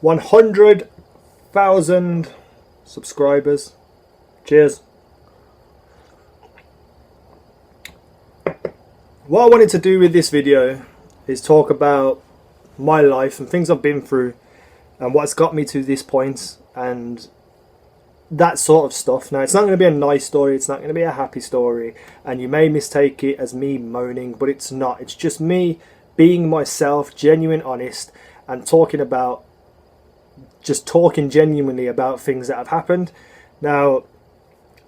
100,000 subscribers. Cheers. What I wanted to do with this video is talk about my life and things I've been through and what's got me to this point and that sort of stuff. Now, it's not going to be a nice story, it's not going to be a happy story, and you may mistake it as me moaning, but it's not. It's just me being myself, genuine, honest, and talking genuinely about things that have happened. Now,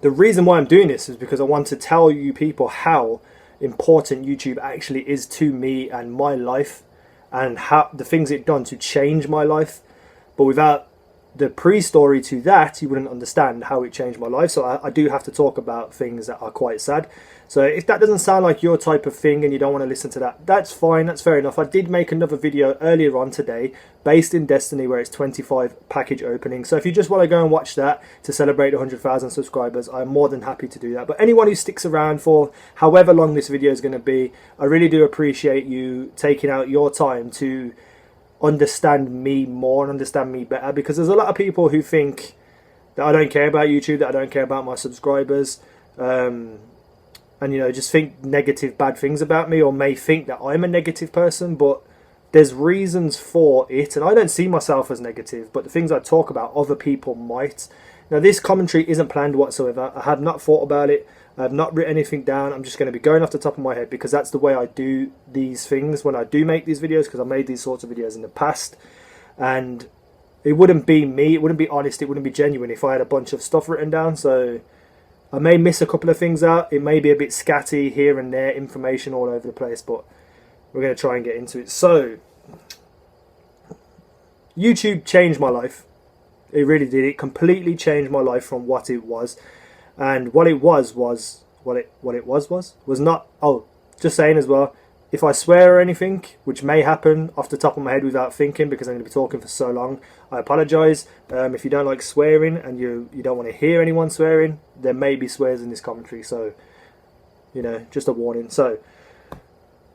the reason why I'm doing this is because I want to tell you people how important YouTube actually is to me and my life, and how the things it done to change my life. But without the pre-story to that, you wouldn't understand how it changed my life. So I do have to talk about things that are quite sad. So if that doesn't sound like your type of thing and you don't want to listen to that, that's fine, that's fair enough. I did make another video earlier on today based in Destiny where it's 25 package opening. So if you just want to go and watch that to celebrate 100,000 subscribers, I'm more than happy to do that. But anyone who sticks around for however long this video is going to be, I really do appreciate you taking out your time to understand me more and understand me better, because there's a lot of people who think that I don't care about YouTube, that I don't care about my subscribers, and just think negative, bad things about me, or may think that I'm a negative person. But there's reasons for it, and I don't see myself as negative, but the things I talk about, other people might. Now, this commentary isn't planned whatsoever. I have not thought about it. I have not written anything down. I'm just going to be going off the top of my head, because that's the way I do these things when I do make these videos, because I made these sorts of videos in the past, and it wouldn't be me, it wouldn't be honest, it wouldn't be genuine if I had a bunch of stuff written down. So I may miss a couple of things out. It may be a bit scatty here and there, information all over the place, but we're going to try and get into it. So, YouTube changed my life. It really did. It completely changed my life from what it was. And what it was not, oh, just saying as well, if I swear or anything, which may happen off the top of my head without thinking, because I'm going to be talking for so long, I apologise. If you don't like swearing and you don't want to hear anyone swearing, there may be swears in this commentary, so, just a warning. So,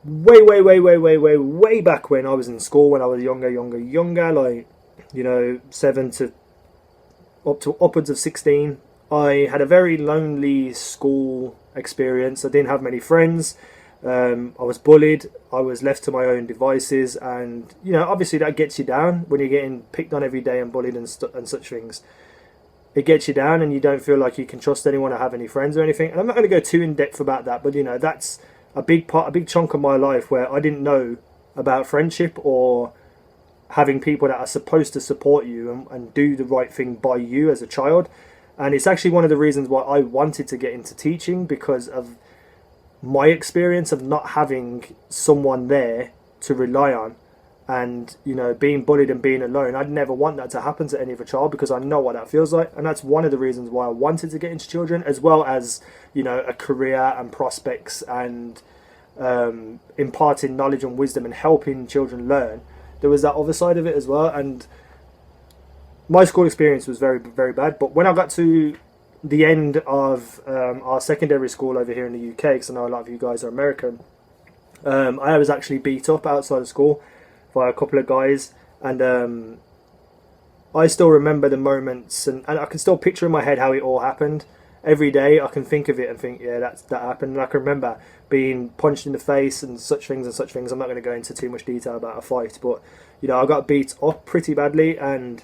way back when I was in school, when I was younger, like, 7 to upwards of 16, I had a very lonely school experience. I didn't have many friends. I was bullied. I was left to my own devices, and obviously that gets you down when you're getting picked on every day and bullied and such things. It gets you down, and you don't feel like you can trust anyone or have any friends or anything. And I'm not going to go too in depth about that, but that's a big chunk of my life where I didn't know about friendship or having people that are supposed to support you and do the right thing by you as a child. And it's actually one of the reasons why I wanted to get into teaching, because of my experience of not having someone there to rely on, and being bullied and being alone. I'd never want that to happen to any other child, because I know what that feels like. And that's one of the reasons why I wanted to get into children, as well as a career and prospects, and imparting knowledge and wisdom and helping children learn. There was that other side of it as well. And my school experience was very, very bad. But when I got to the end of our secondary school over here in the UK, because I know a lot of you guys are American, I was actually beat up outside of school by a couple of guys. And I still remember the moments, and I can still picture in my head how it all happened. Every day I can think of it and think, yeah, that happened. And I can remember being punched in the face and such things. I'm not going to go into too much detail about a fight, but I got beat up pretty badly, and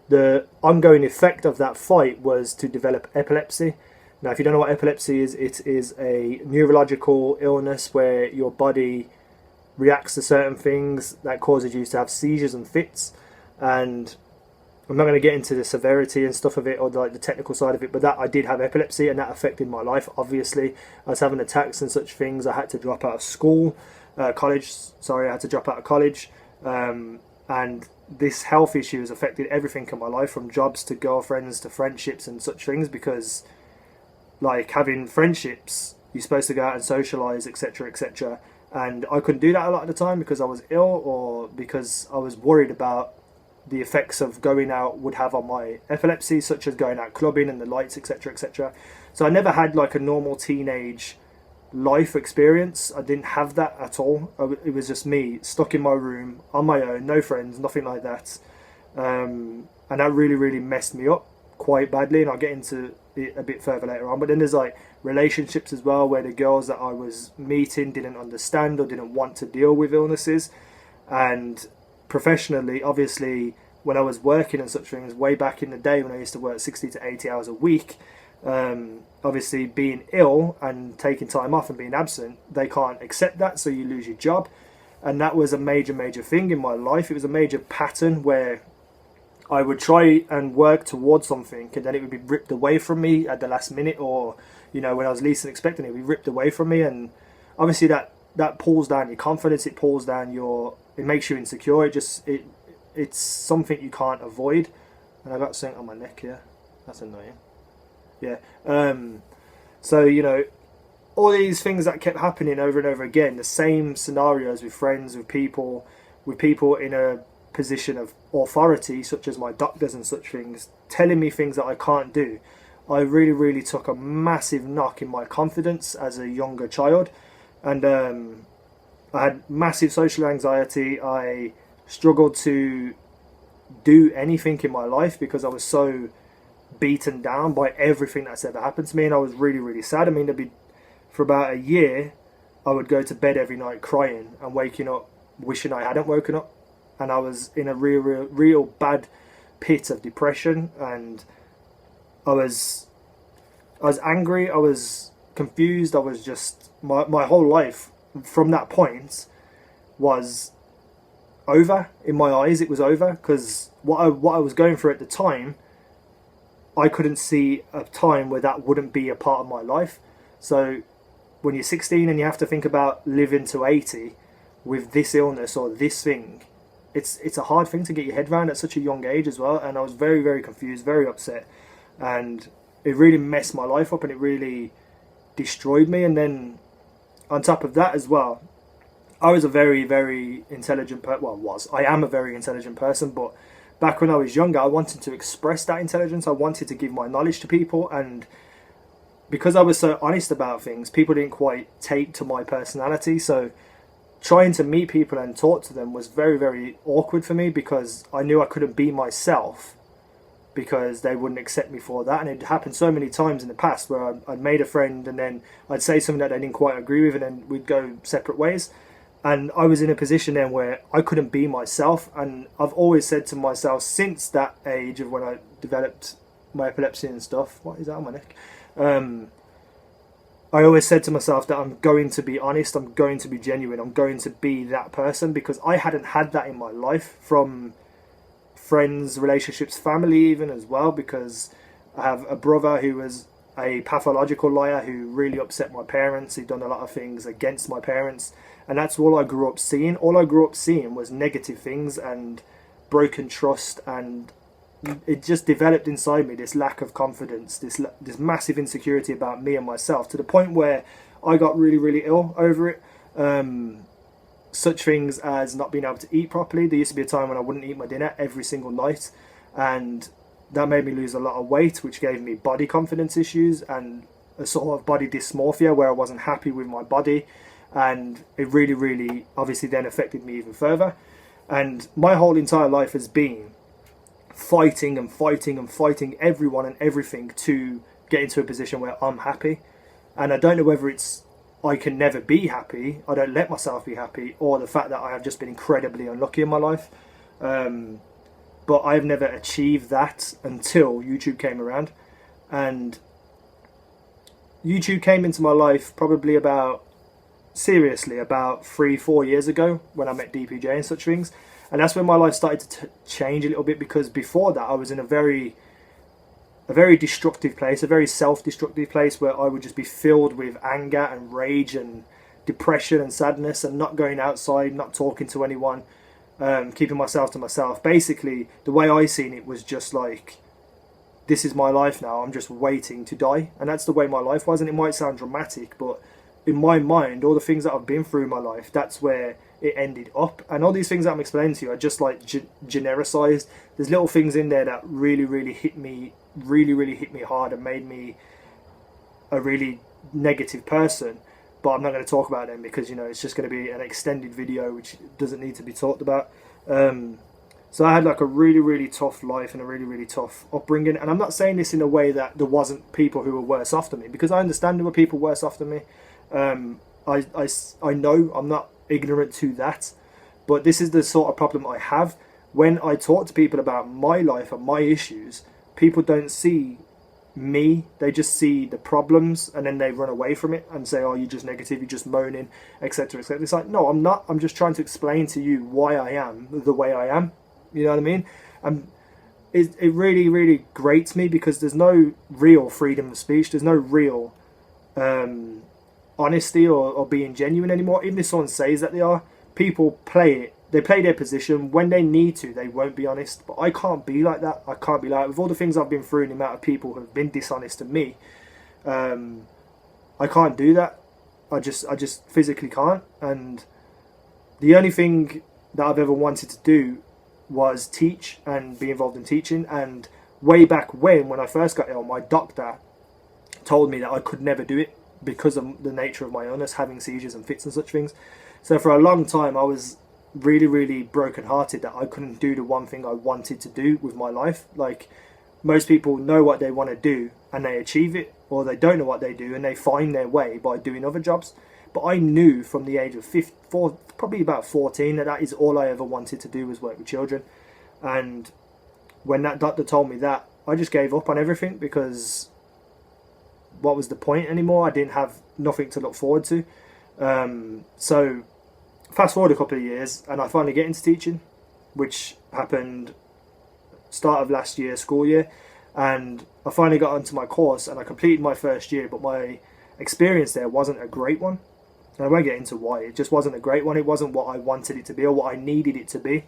the ongoing effect of that fight was to develop epilepsy. Now, if you don't know what epilepsy is, it is a neurological illness where your body reacts to certain things that causes you to have seizures and fits. And I'm not going to get into the severity and stuff of it, or the technical side of it, but that I did have epilepsy, and that affected my life. Obviously, I was having attacks and such things. I had to drop out of school, I had to drop out of college, and this health issue has affected everything in my life, from jobs to girlfriends to friendships and such things, because like having friendships, you're supposed to go out and socialise, etc., and I couldn't do that a lot of the time because I was ill, or because I was worried about the effects of going out would have on my epilepsy, such as going out clubbing and the lights, etc. So I never had like a normal teenage life experience. I didn't have that at all. It was just me stuck in my room on my own, no friends, nothing like that. and that really messed me up quite badly, and I'll get into it a bit further later on. But then there's like relationships as well, where the girls that I was meeting didn't understand or didn't want to deal with illnesses. And professionally, obviously, when I was working and such things way back in the day, when I used to work 60 to 80 hours a week, obviously being ill and taking time off and being absent, they can't accept that, so you lose your job. And that was a major thing in my life. It was a major pattern where I would try and work towards something, and then it would be ripped away from me at the last minute, or when I was least expecting it, would be ripped away from me. And obviously that pulls down your confidence, it pulls down it makes you insecure. It's something you can't avoid. And I got something on my neck here, that's annoying. Yeah. So all these things that kept happening over and over again, the same scenarios with friends, with people in a position of authority, such as my doctors and such things, telling me things that I can't do. I really took a massive knock in my confidence as a younger child, and I had massive social anxiety. I struggled to do anything in my life because I was so beaten down by everything that's ever happened to me, and I was really sad. I mean, for about a year, I would go to bed every night crying and waking up wishing I hadn't woken up, and I was in a real bad pit of depression, and I was angry, I was confused, I was just, my whole life from that point was over. In my eyes it was over, because what I was going through at the time, I couldn't see a time where that wouldn't be a part of my life. So when you're 16 and you have to think about living to 80 with this illness or this thing, it's a hard thing to get your head around at such a young age as well. And I was very confused, very upset, and it really messed my life up, and it really destroyed me. And then on top of that as well, I was a very intelligent I am a very intelligent person, but back when I was younger, I wanted to express that intelligence. I wanted to give my knowledge to people, and because I was so honest about things, people didn't quite take to my personality. So trying to meet people and talk to them was very awkward for me, because I knew I couldn't be myself because they wouldn't accept me for that. And it happened so many times in the past where I'd made a friend and then I'd say something that they didn't quite agree with, and then we'd go separate ways. And I was in a position then where I couldn't be myself. And I've always said to myself since that age of when I developed my epilepsy and stuff, what is that on my neck? I always said to myself that I'm going to be honest, I'm going to be genuine, I'm going to be that person, because I hadn't had that in my life from friends, relationships, family even as well, because I have a brother who was a pathological liar who really upset my parents. He'd done a lot of things against my parents, and that's all I grew up seeing. All I grew up seeing was negative things and broken trust, and it just developed inside me this lack of confidence, this massive insecurity about me and myself, to the point where I got really ill over it. Such things as not being able to eat properly. There used to be a time when I wouldn't eat my dinner every single night, and that made me lose a lot of weight, which gave me body confidence issues and a sort of body dysmorphia where I wasn't happy with my body, and it really obviously then affected me even further. And my whole entire life has been fighting everyone and everything to get into a position where I'm happy. And I don't know whether it's I can never be happy, I don't let myself be happy, or the fact that I have just been incredibly unlucky in my life. But I've never achieved that until YouTube came around. And YouTube came into my life probably about 3-4 years ago, when I met DPJ and such things. And that's when my life started to change a little bit, because before that I was in a very destructive place, a very self-destructive place, where I would just be filled with anger and rage and depression and sadness, and not going outside, not talking to anyone, keeping myself to myself. Basically, the way I seen it was just like, this is my life now, I'm just waiting to die. And that's the way my life was. And it might sound dramatic, but in my mind, all the things that I've been through in my life, that's where it ended up. And all these things that I'm explaining to you are just like genericized. There's little things in there that really hit me, really hit me hard, and made me a really negative person. But I'm not going to talk about them, because it's just going to be an extended video which doesn't need to be talked about. So I had like a really, really tough life and a really, really tough upbringing. And I'm not saying this in a way that there wasn't people who were worse off than me, because I understand there were people worse off than me. I know I'm not ignorant to that, but this is the sort of problem I have. When I talk to people about my life and my issues, people don't see me, they just see the problems, and then they run away from it and say, oh, you're just negative, you're just moaning, etc., etc. It's like, no, I'm not. I'm just trying to explain to you why I am the way I am. You know what I mean? And it really, really grates me, because there's no real freedom of speech. There's no real honesty or being genuine anymore. Even if someone says that they are, people play it. They play their position. When they need to, they won't be honest. But I can't be like that. I can't be like that. With all the things I've been through and the amount of people who have been dishonest to me, I can't do that. I just physically can't. And the only thing that I've ever wanted to do was teach and be involved in teaching. And way back when I first got ill, my doctor told me that I could never do it because of the nature of my illness, having seizures and fits and such things. So for a long time I was really, really broken-hearted that I couldn't do the one thing I wanted to do with my life. Like, most people know what they want to do and they achieve it, or they don't know what they do and they find their way by doing other jobs. But I knew from the age of probably about 14, that is all I ever wanted to do, was work with children. And when that doctor told me that, I just gave up on everything, because what was the point anymore? I didn't have nothing to look forward to. So fast forward a couple of years and I finally get into teaching, which happened start of last year, school year, and I finally got onto my course and I completed my first year, but my experience there wasn't a great one. And I won't get into why. It just wasn't a great one. It wasn't what I wanted it to be or what I needed it to be.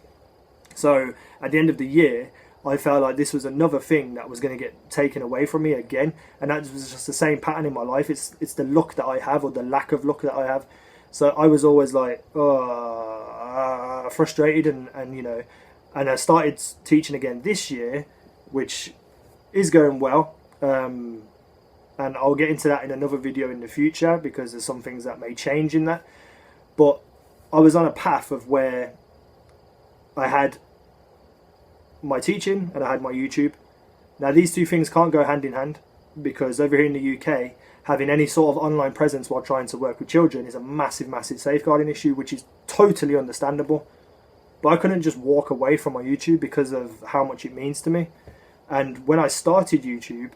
So at the end of the year, I felt like this was another thing that was going to get taken away from me again. And that was just the same pattern in my life. It's the luck that I have, or the lack of luck that I have. So I was always like, frustrated and you know, and I started teaching again this year, which is going well. And I'll get into that in another video in the future, because there's some things that may change in that. But I was on a path of where I had my teaching and I had my YouTube. Now these two things can't go hand in hand, because over here in the UK, having any sort of online presence while trying to work with children is a massive, massive safeguarding issue, which is totally understandable. But I couldn't just walk away from my YouTube because of how much it means to me. And when I started YouTube,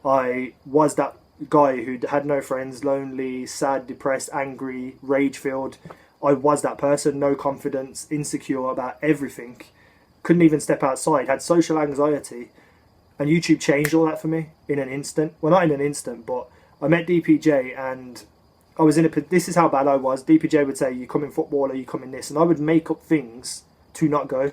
I was that guy who had no friends, lonely, sad, depressed, angry, rage-filled. I was that person, no confidence, insecure about everything. Couldn't even step outside, had social anxiety. And YouTube changed all that for me in an instant. Well, not in an instant, but I met DPJ and I was in a... This is how bad I was. DPJ would say, you come in football or you come in this. And I would make up things to not go,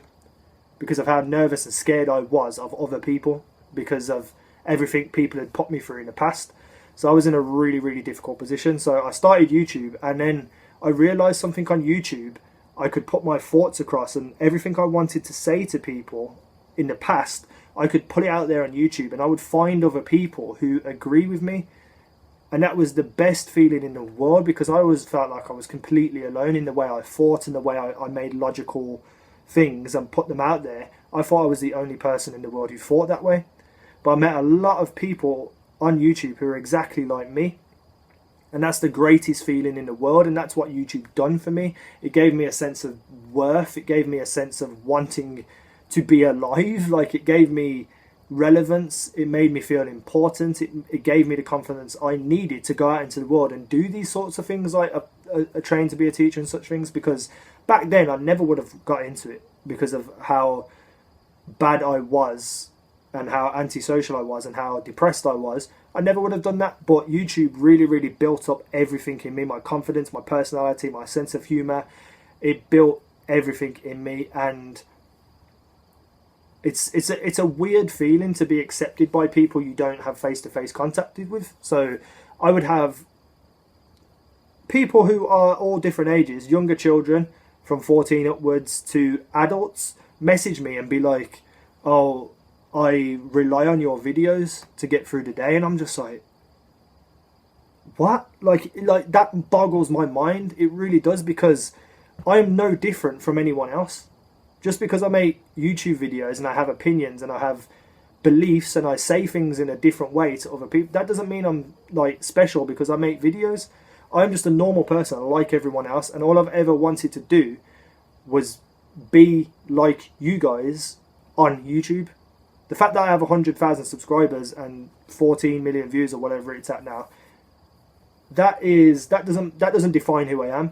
because of how nervous and scared I was of other people, because of everything people had put me through in the past. So I was in a really, really difficult position. So I started YouTube, and then I realised something on YouTube. I could put my thoughts across, and everything I wanted to say to people in the past, I could put it out there on YouTube, and I would find other people who agree with me. And that was the best feeling in the world, because I always felt like I was completely alone in the way I thought and the way I made logical things and put them out there. I thought I was the only person in the world who thought that way. But I met a lot of people on YouTube who are exactly like me. And that's the greatest feeling in the world. And that's what YouTube done for me. It gave me a sense of worth. It gave me a sense of wanting to be alive. Like, it gave me relevance. It made me feel important. It gave me the confidence I needed to go out into the world and do these sorts of things, like a train to be a teacher and such things. Because back then I never would have got into it, because of how bad I was and how antisocial I was and how depressed I was. I never would have done that. But YouTube really, really built up everything in me. My confidence, my personality, my sense of humour. It built everything in me. And it's a weird feeling to be accepted by people you don't have face-to-face contact with. So I would have people who are all different ages, younger children from 14 upwards to adults, message me and be like, oh, I rely on your videos to get through the day. And I'm just like, what? Like that boggles my mind. It really does, because I'm no different from anyone else. Just because I make YouTube videos and I have opinions and I have beliefs and I say things in a different way to other people, that doesn't mean I'm like special because I make videos. I'm just a normal person like everyone else, and all I've ever wanted to do was be like you guys on YouTube. The fact that I have 100,000 subscribers and 14 million views or whatever it's at now, that doesn't define who I am.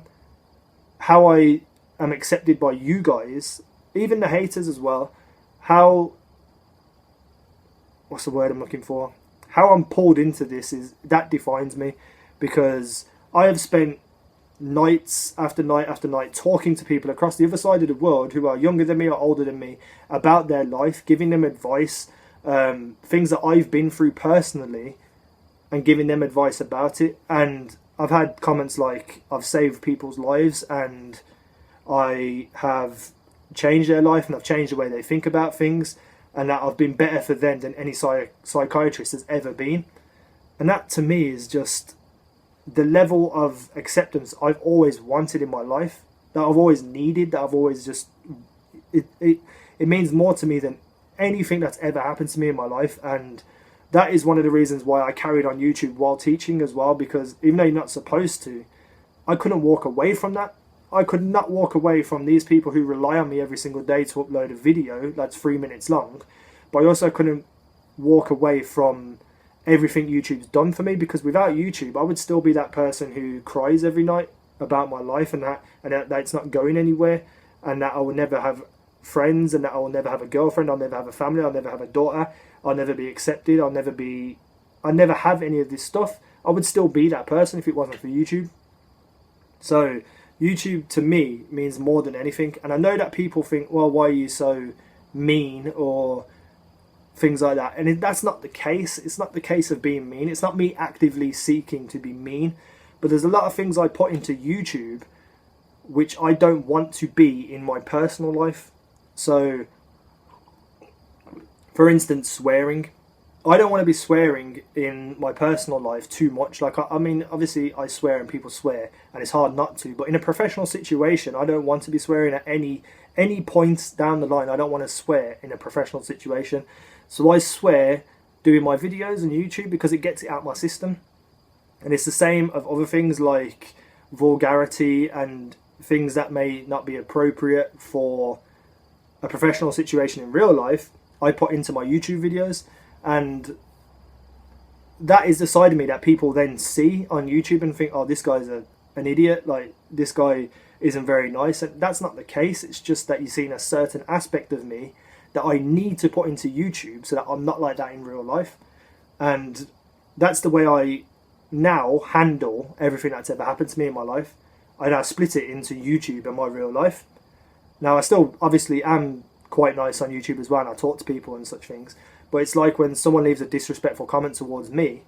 How I am accepted by you guys, even the haters as well, what's the word I'm looking for? How I'm pulled into this that defines me, because I have spent nights after night after night talking to people across the other side of the world who are younger than me or older than me about their life, giving them advice, things that I've been through personally, and giving them advice about it. And I've had comments like, I've saved people's lives and I have changed their life and I've changed the way they think about things, and that I've been better for them than any psychiatrist has ever been. And that to me is just the level of acceptance I've always wanted in my life, that I've always needed, that I've always just... It means more to me than anything that's ever happened to me in my life. And that is one of the reasons why I carried on YouTube while teaching as well, because even though you're not supposed to, I couldn't walk away from that. I could not walk away from these people who rely on me every single day to upload a video that's 3 minutes long. But I also couldn't walk away from everything YouTube's done for me, because without YouTube I would still be that person who cries every night about my life and that it's not going anywhere, and that I will never have friends, and that I will never have a girlfriend, I'll never have a family, I'll never have a daughter, I'll never be accepted, I'll never have any of this stuff. I would still be that person if it wasn't for YouTube. So YouTube to me means more than anything. And I know that people think, well, why are you so mean or things like that, and that's not the case. It's not the case of being mean. It's not me actively seeking to be mean, but there's a lot of things I put into YouTube which I don't want to be in my personal life. So for instance, swearing. I don't want to be swearing in my personal life too much. Like, I mean, obviously I swear and people swear and it's hard not to, but in a professional situation I don't want to be swearing at any points down the line. I don't want to swear in a professional situation. So I swear doing my videos on YouTube because it gets it out my system. And it's the same of other things like vulgarity and things that may not be appropriate for a professional situation in real life, I put into my YouTube videos. And that is the side of me that people then see on YouTube and think, oh, this guy's an idiot, like this guy isn't very nice. And that's not the case. It's just that you've seen a certain aspect of me that I need to put into YouTube so that I'm not like that in real life. And that's the way I now handle everything that's ever happened to me in my life. I now split it into YouTube and my real life. Now I still obviously am quite nice on YouTube as well, and I talk to people and such things. But it's like when someone leaves a disrespectful comment towards me,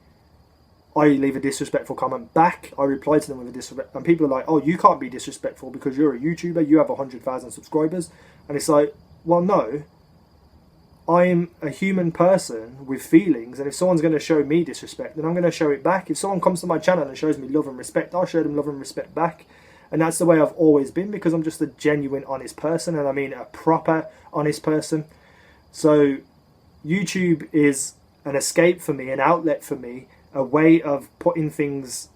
I leave a disrespectful comment back. I reply to them with a disrespect, and people are like, "Oh, you can't be disrespectful because you're a YouTuber. You have 100,000 subscribers." And it's like, well, no. I'm a human person with feelings, and if someone's going to show me disrespect, then I'm going to show it back. If someone comes to my channel and shows me love and respect, I'll show them love and respect back. And that's the way I've always been, because I'm just a genuine, honest person, and I mean a proper, honest person. So YouTube is an escape for me, an outlet for me, a way of putting things,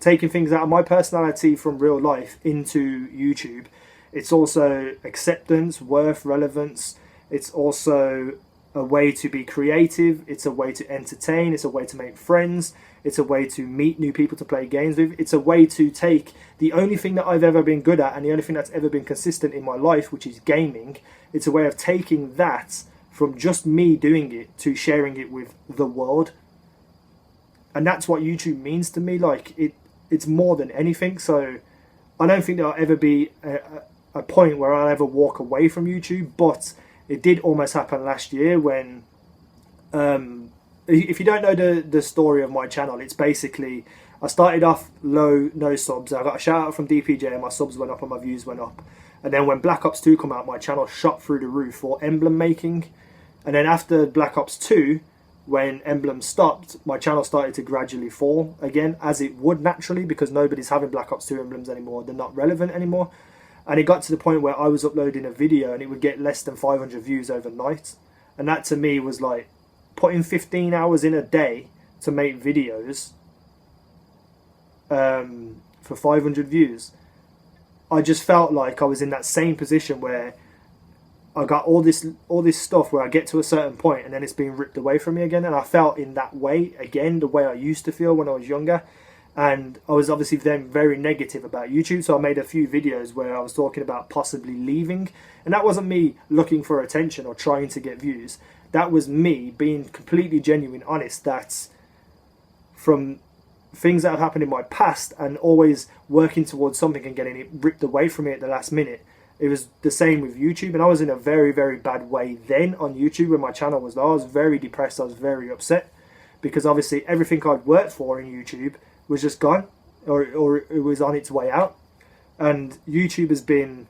taking things out of my personality from real life into YouTube. It's also acceptance, worth, relevance. It's also a way to be creative. It's a way to entertain. It's a way to make friends. It's a way to meet new people to play games with. It's a way to take the only thing that I've ever been good at and the only thing that's ever been consistent in my life, which is gaming. It's a way of taking that from just me doing it to sharing it with the world. And that's what YouTube means to me. Like, it's more than anything. So I don't think there'll ever be a point where I'll ever walk away from YouTube, but it did almost happen last year when, if you don't know the story of my channel, it's basically, I started off low, no subs. I got a shout out from DPJ and my subs went up and my views went up. And then when Black Ops 2 came out, my channel shot through the roof for emblem making. And then after Black Ops 2, when Emblem stopped, my channel started to gradually fall again, as it would naturally, because nobody's having Black Ops 2 emblems anymore. They're not relevant anymore. And it got to the point where I was uploading a video and it would get less than 500 views overnight. And that to me was like putting 15 hours in a day to make videos for 500 views. I just felt like I was in that same position where I got all this stuff where I get to a certain point and then it's being ripped away from me again. And I felt in that way again, the way I used to feel when I was younger. And I was obviously then very negative about YouTube, so I made a few videos where I was talking about possibly leaving. And that wasn't me looking for attention or trying to get views. That was me being completely genuine, honest. That's from things that have happened in my past and always working towards something and getting it ripped away from me at the last minute. It was the same with YouTube, and I was in a very, very bad way then on YouTube when my channel was low. I was very depressed, I was very upset, because obviously everything I'd worked for in YouTube was just gone, or it was on its way out. And YouTube has been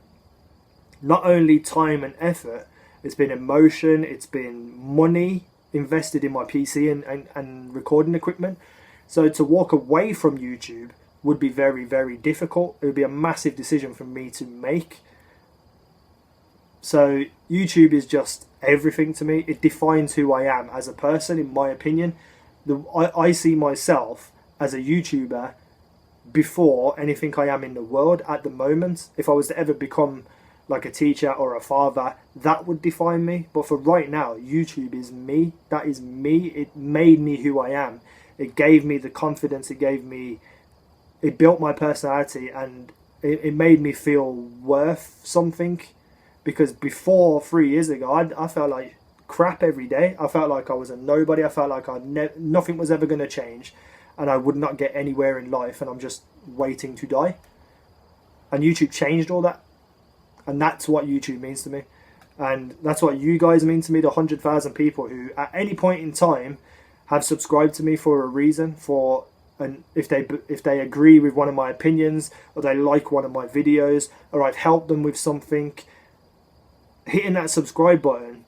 not only time and effort, it's been emotion, it's been money invested in my PC and recording equipment. So to walk away from YouTube would be very, very difficult. It would be a massive decision for me to make. So YouTube is just everything to me. It defines who I am as a person, in my opinion. I see myself as a YouTuber before anything I am in the world at the moment. If I was to ever become like a teacher or a father, that would define me. But for right now, YouTube is me. That is me. It made me who I am. It gave me the confidence. It built my personality, and it made me feel worth something. Because before 3 years ago, I felt like crap every day. I felt like I was a nobody. I felt like nothing was ever going to change, and I would not get anywhere in life, and I'm just waiting to die. And YouTube changed all that, and that's what YouTube means to me, and that's what you guys mean to me. The 100,000 people who, at any point in time, have subscribed to me for a reason, and if they agree with one of my opinions, or they like one of my videos, or I've helped them with something. Hitting that subscribe button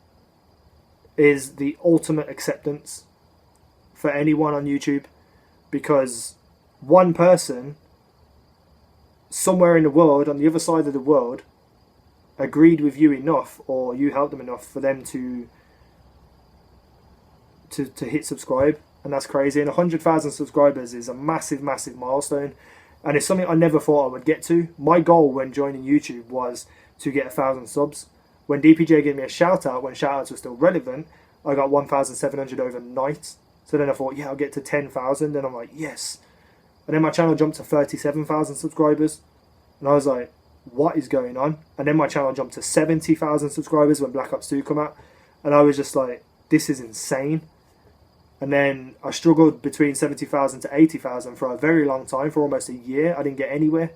is the ultimate acceptance for anyone on YouTube, because one person somewhere in the world, on the other side of the world, agreed with you enough, or you helped them enough for them to hit subscribe. And that's crazy. And 100,000 subscribers is a massive, massive milestone, and it's something I never thought I would get to. My goal when joining YouTube was to get 1,000 subs. When DPJ gave me a shout out, when shout outs were still relevant, I got 1,700 overnight. So then I thought, yeah, I'll get to 10,000. Then I'm like, yes. And then my channel jumped to 37,000 subscribers. And I was like, what is going on? And then my channel jumped to 70,000 subscribers when Black Ops 2 came out. And I was just like, this is insane. And then I struggled between 70,000 to 80,000 for a very long time, for almost a year. I didn't get anywhere.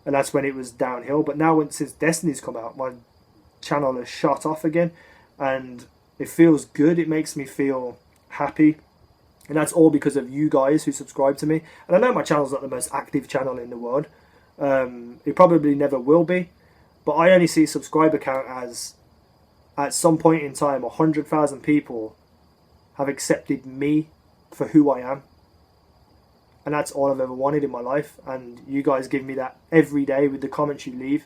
And that's when it was downhill. But now, since Destiny's come out, my channel has shot off again, and it feels good. It makes me feel happy, and that's all because of you guys who subscribe to me. And I know my channel's not the most active channel in the world. It probably never will be, but I only see subscriber count as, at some point in time, 100,000 people have accepted me for who I am, and that's all I've ever wanted in my life. And you guys give me that every day with the comments you leave.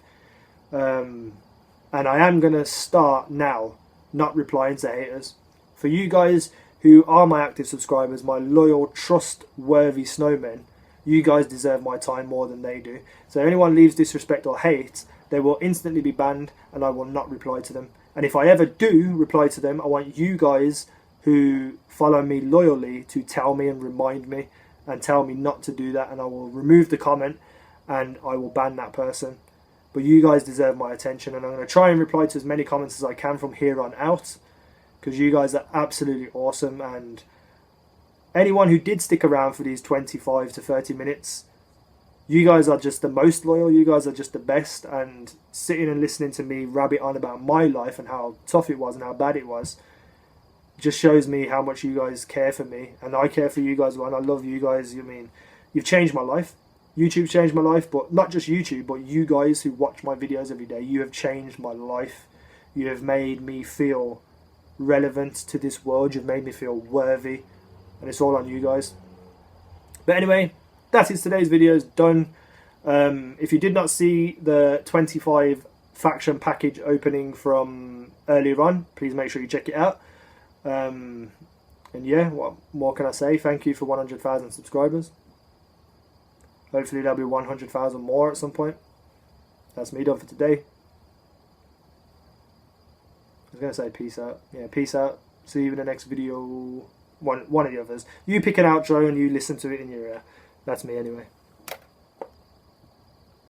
And I am going to start now not replying to haters. For you guys who are my active subscribers, my loyal, trustworthy snowmen, you guys deserve my time more than they do. So anyone leaves disrespect or hate, they will instantly be banned, and I will not reply to them. And if I ever do reply to them, I want you guys who follow me loyally to tell me and remind me and tell me not to do that, and I will remove the comment and I will ban that person. But you guys deserve my attention, and I'm going to try and reply to as many comments as I can from here on out, because you guys are absolutely awesome. And anyone who did stick around for these 25 to 30 minutes, you guys are just the most loyal. You guys are just the best. And sitting and listening to me rabbit on about my life and how tough it was and how bad it was just shows me how much you guys care for me, and I care for you guys as well. And I love you guys. I mean, you've changed my life. YouTube changed my life, but not just YouTube, but you guys who watch my videos every day. You have changed my life. You have made me feel relevant to this world. You've made me feel worthy, and it's all on you guys. But anyway, that is today's video. It's done. If you did not see the 25 faction package opening from earlier on, please make sure you check it out. And yeah, what more can I say? Thank you for 100,000 subscribers. Hopefully there'll be 100,000 more at some point. That's me done for today. I was going to say peace out. Yeah, peace out. See you in the next video. One of the others. You pick an outro and you listen to it in your ear. That's me anyway.